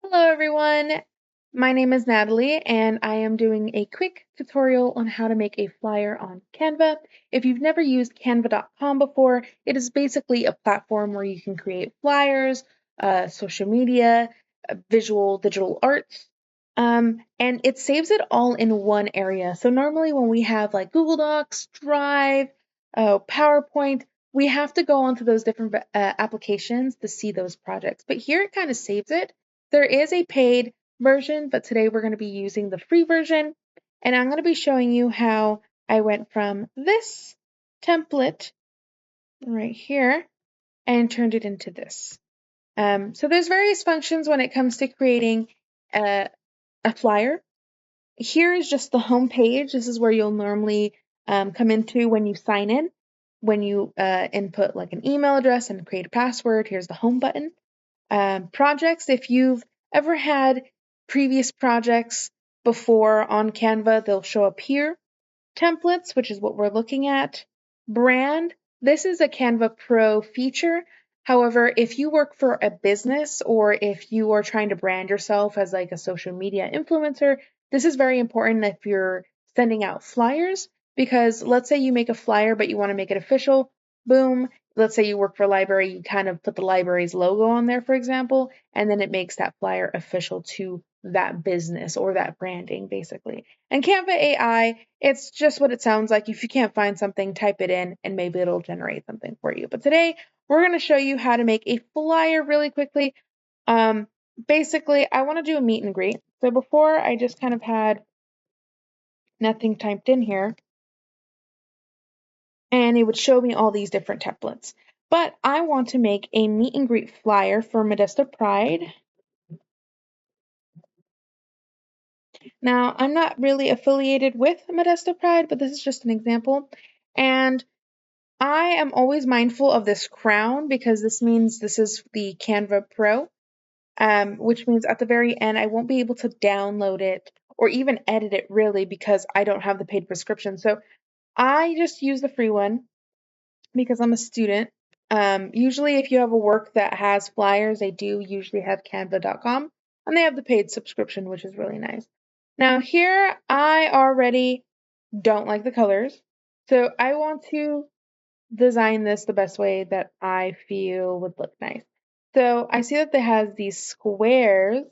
Hello everyone, my name is Natalie and I am doing a quick tutorial on how to make a flyer on Canva. If you've never used canva.com before, it is basically a platform where you can create flyers, social media, visual, digital arts, and it saves it all in one area. So normally when we have like Google Docs, Drive, PowerPoint, we have to go onto those different applications to see those projects. But here it kind of saves it. There is a paid version, but today we're going to be using the free version. And I'm going to be showing you how I went from this template right here and turned it into this. So there's various functions when it comes to creating a flyer. Here is just the home page. This is where you'll normally come into when you sign in. When you input like an email address and create a password, here's the home button. Projects, if you've ever had previous projects before on Canva, they'll show up here. Templates, which is what we're looking at. Brand, this is a Canva Pro feature. However, if you work for a business or if you are trying to brand yourself as like a social media influencer, this is very important if you're sending out flyers, because let's say you make a flyer but you want to make it official. Boom. Let's say you work for a library, you kind of put the library's logo on there, for example, and then it makes that flyer official to that business or that branding, basically. And Canva AI, it's just what it sounds like. If you can't find something, type it in and maybe it'll generate something for you. But today we're going to show you how to make a flyer really quickly. Basically, I want to do a meet and greet. So before I just kind of had nothing typed in here, and it would show me all these different templates. But I want to make a meet and greet flyer for Modesto Pride. Now, I'm not really affiliated with Modesto Pride, but this is just an example. And I am always mindful of this crown because this means this is the Canva Pro, which means at the very end, I won't be able to download it or even edit it really because I don't have the paid prescription. So I just use the free one because I'm a student. Usually, if you have a work that has flyers, they do usually have canva.com and they have the paid subscription, which is really nice. Now, here I already don't like the colors, so I want to design this the best way that I feel would look nice. So I see that it has these squares,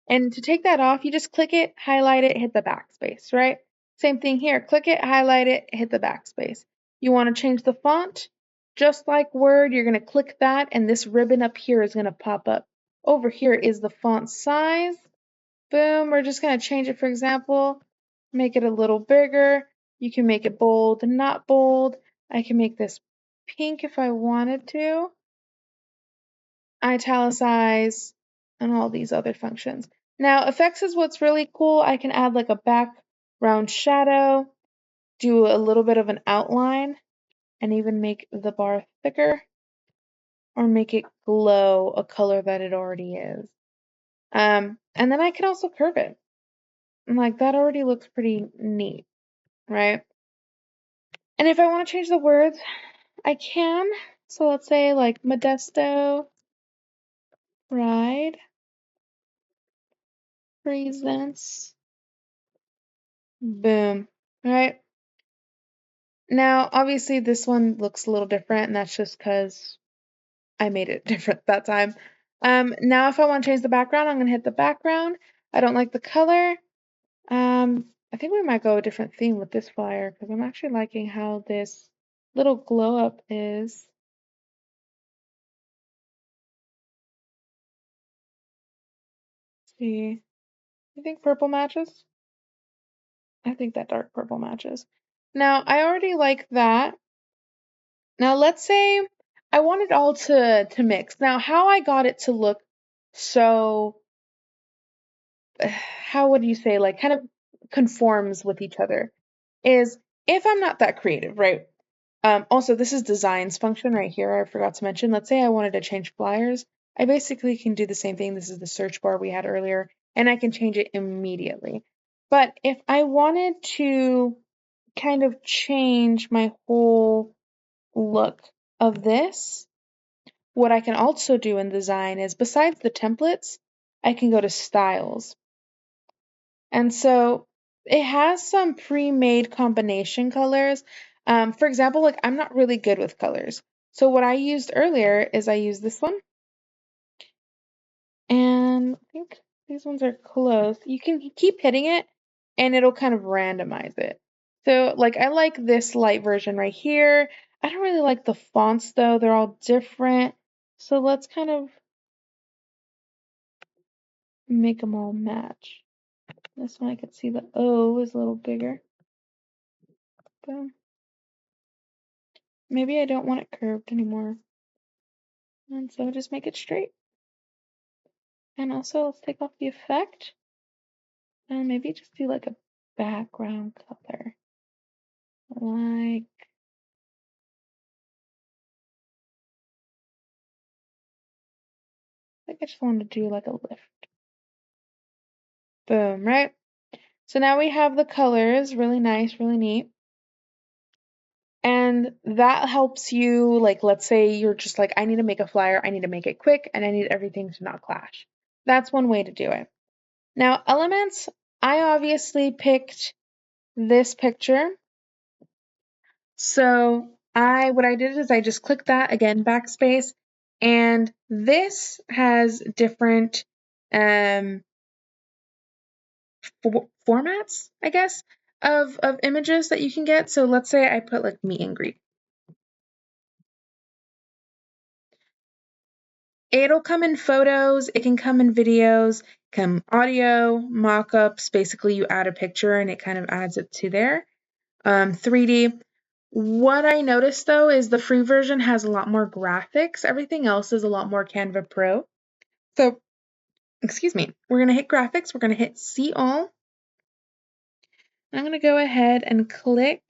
and to take that off, you just click it, highlight it, hit the backspace, right? Same thing here, click it, highlight it, hit the backspace. You want to change the font, just like Word, you're going to click that, and this ribbon up here is going to pop up. Over here is the font size. Boom, we're just going to change it, for example, make it a little bigger. You can make it bold and not bold. I can make this pink if I wanted to, italicize, and all these other functions. Now, effects is what's really cool. I can add like a background shadow, do a little bit of an outline, and even make the bar thicker, or make it glow a color that it already is. And then I can also curve it. And like that already looks pretty neat, right? And if I want to change the words, I can. So let's say like Modesto Pride presents. Boom. Right? Now, obviously, this one looks a little different, and that's just because I made it different that time. Now, if I want to change the background, I'm going to hit the background. I don't like the color. I think we might go a different theme with this flyer because I'm actually liking how this little glow up is. Let's see. You think purple matches? I think that dark purple matches. Now, I already like that. Now, let's say I want it all to mix. Now, how I got it to look so, how would you say, like kind of conforms with each other is if I'm not that creative, right? Also, this is designs function right here. I forgot to mention. Let's say I wanted to change flyers. I basically can do the same thing. This is the search bar we had earlier, and I can change it immediately. But if I wanted to kind of change my whole look of this, what I can also do in design is besides the templates, I can go to styles. And so it has some pre-made combination colors. For example, like I'm not really good with colors. So what I used earlier is I used this one. And I think these ones are close. You can keep hitting it and it'll kind of randomize it. So like I like this light version right here. I don't really like the fonts though. They're all different. So let's kind of make them all match. This one I could see the O is a little bigger. Boom. Maybe I don't want it curved anymore. And so just make it straight. And also let's take off the effect. And maybe just do like a background color. Like I think I just wanted to do like a lift. Boom, right? So now we have the colors, really nice, really neat. And that helps you, like, let's say you're just like, I need to make a flyer, I need to make it quick, and I need everything to not clash. That's one way to do it. Now, elements, I obviously picked this picture. So what I did is I just clicked that, again, backspace, and this has different formats, I guess, of images that you can get. So let's say I put like meet and greet. It'll come in photos, it can come in videos, come audio, mock-ups. Basically, you add a picture and it kind of adds it to there. 3D. What I noticed though is the free version has a lot more graphics. Everything else is a lot more Canva Pro. So, excuse me, we're going to hit graphics. We're going to hit see all. I'm going to go ahead and click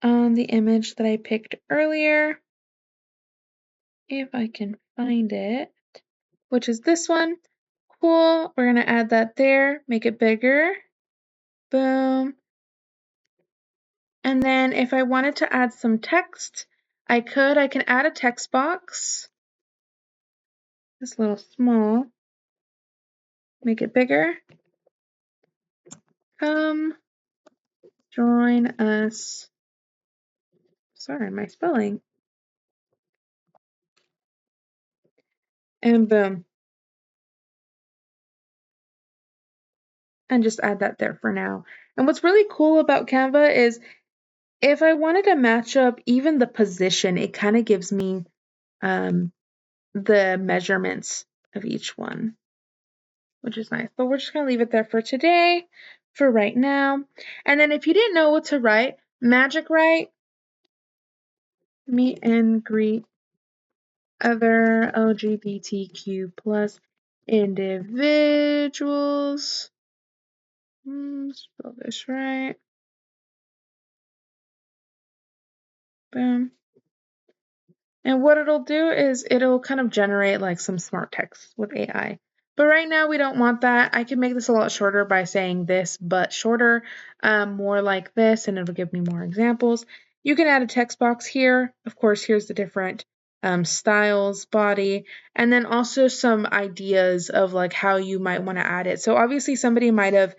on the image that I picked earlier. If I can find it, which is this one. Cool. We're going to add that there, make it bigger. Boom. And then if I wanted to add some text, I can add a text box. It's a little small. Make it bigger. Come join us. Sorry, my spelling. And boom. And just add that there for now. And what's really cool about Canva is if I wanted to match up even the position, it kind of gives me the measurements of each one, which is nice. But we're just going to leave it there for today, for right now. And then if you didn't know what to write, magic write, meet and greet other LGBTQ plus individuals. Spell this right. Boom. And what it'll do is it'll kind of generate like some smart text with AI. But right now we don't want that. I can make this a lot shorter by saying this, but shorter, more like this, and it'll give me more examples. You can add a text box here. Of course, here's the different styles, body, and then also some ideas of like how you might want to add it. So obviously somebody might have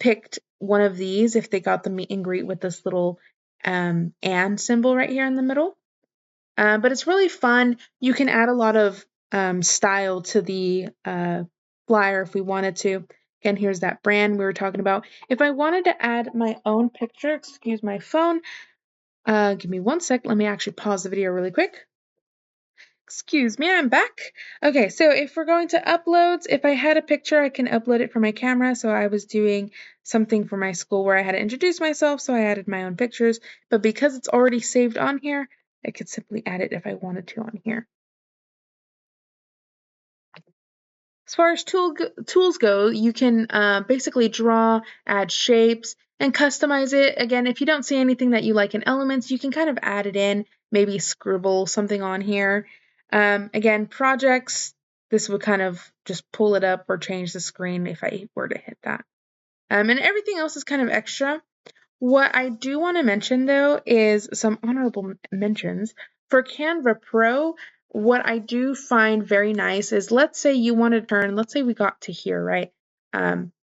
picked one of these if they got the meet and greet with this little and symbol right here in the middle. But it's really fun. You can add a lot of style to the flyer if we wanted to. Again, here's that brand we were talking about. If I wanted to add my own picture, excuse my phone, give me 1 sec. Let me actually pause the video really quick. Excuse me, I'm back. Okay, so if we're going to uploads, if I had a picture, I can upload it from my camera. So I was doing something for my school where I had to introduce myself, so I added my own pictures. But because it's already saved on here, I could simply add it if I wanted to on here. As far as tools go, you can basically draw, add shapes, and customize it. Again, if you don't see anything that you like in Elements, you can kind of add it in, maybe scribble something on here. Again, projects, this would kind of just pull it up or change the screen if I were to hit that. And everything else is kind of extra. What I do want to mention though is some honorable mentions. For Canva Pro, what I do find very nice is, let's say you want to turn, let's say we got to here, right?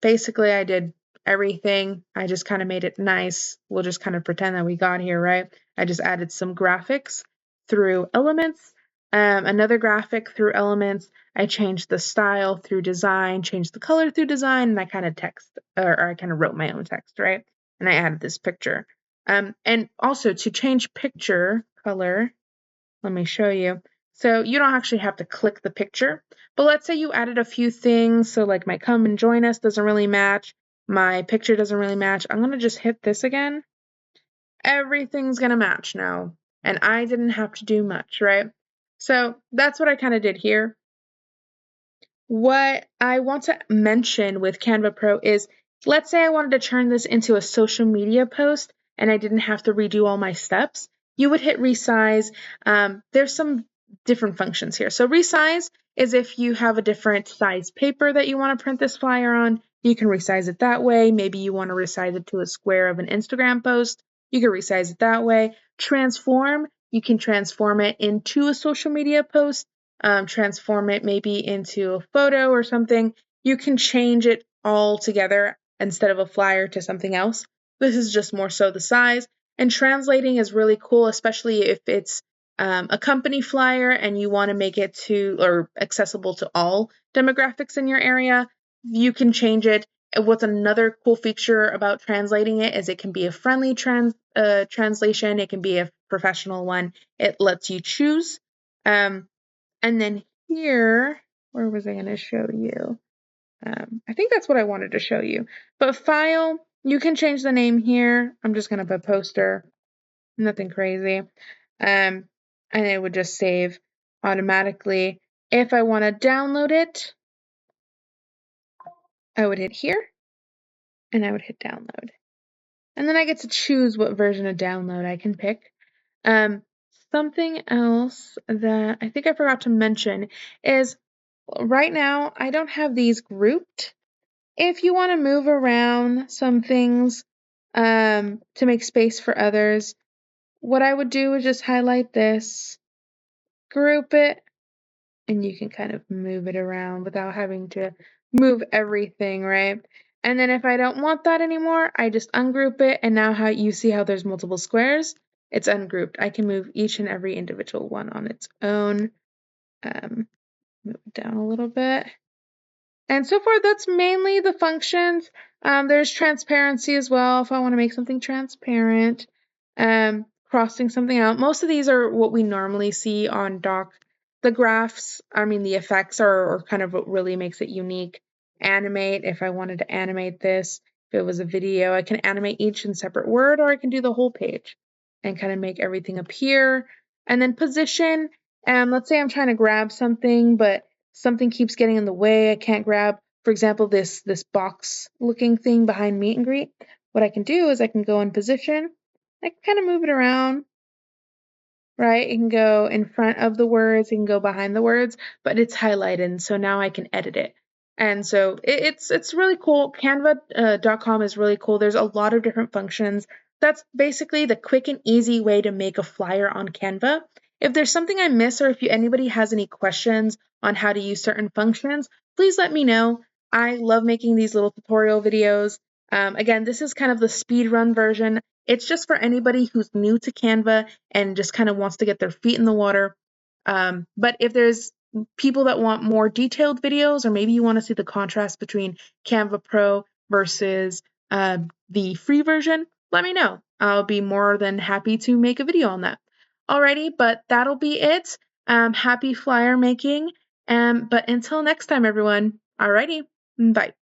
Basically I did everything. I just kind of made it nice. We'll just kind of pretend that we got here, right? I just added some graphics through elements, another graphic through elements. I changed the style through design, changed the color through design, and I kind of or I kind of wrote my own text, right? And I added this picture. And also to change picture color, let me show you. So you don't actually have to click the picture, but let's say you added a few things. So like my come and join us doesn't really match. My picture doesn't really match. I'm going to just hit this again. Everything's going to match now. And I didn't have to do much, right? So that's what I kind of did here. What I want to mention with Canva Pro is, let's say I wanted to turn this into a social media post and I didn't have to redo all my steps. You would hit resize. There's some different functions here. So resize is if you have a different size paper that you want to print this flyer on, you can resize it that way. Maybe you want to resize it to a square of an Instagram post. You can resize it that way. Transform, you can transform it into a social media post. Transform it maybe into a photo or something. You can change it all together instead of a flyer to something else. This is just more so the size. And translating is really cool, especially if it's a company flyer and you want to make it or accessible to all demographics in your area. You can change it. What's another cool feature about translating it is it can be a friendly translation. It can be a professional one. It lets you choose. And then here, where was I going to show you? I think that's what I wanted to show you. But file, you can change the name here. I'm just going to put poster, nothing crazy. And it would just save automatically. If I want to download it, I would hit here and I would hit download. And then I get to choose what version of download I can pick. Something else that I think I forgot to mention is, right now, I don't have these grouped. If you want to move around some things to make space for others, what I would do is just highlight this, group it, and you can kind of move it around without having to move everything, right? And then if I don't want that anymore, I just ungroup it, and now how you see how there's multiple squares, it's ungrouped. I can move each and every individual one on its own. Move it down a little bit. And so far, that's mainly the functions. There's transparency as well, if I want to make something transparent. Crossing something out. Most of these are what we normally see on Doc. The graphs, the effects are kind of what really makes it unique. Animate, if I wanted to animate this, if it was a video, I can animate each in separate word, or I can do the whole page and kind of make everything appear. And then position, let's say I'm trying to grab something, but something keeps getting in the way. I can't grab, for example, this box looking thing behind meet and greet. What I can do is I can go in position. I can kind of move it around, right? It can go in front of the words, it can go behind the words, but it's highlighted, and so now I can edit it. And so it's really cool. Canva.com is really cool. There's a lot of different functions. That's basically the quick and easy way to make a flyer on Canva. If there's something I miss, or if anybody has any questions on how to use certain functions, please let me know. I love making these little tutorial videos. Again, this is kind of the speed run version. It's just for anybody who's new to Canva and just kind of wants to get their feet in the water. But if there's people that want more detailed videos, or maybe you want to see the contrast between Canva Pro versus the free version, let me know. I'll be more than happy to make a video on that. Alrighty, but that'll be it. Happy flyer making. But until next time, everyone. Alrighty, bye.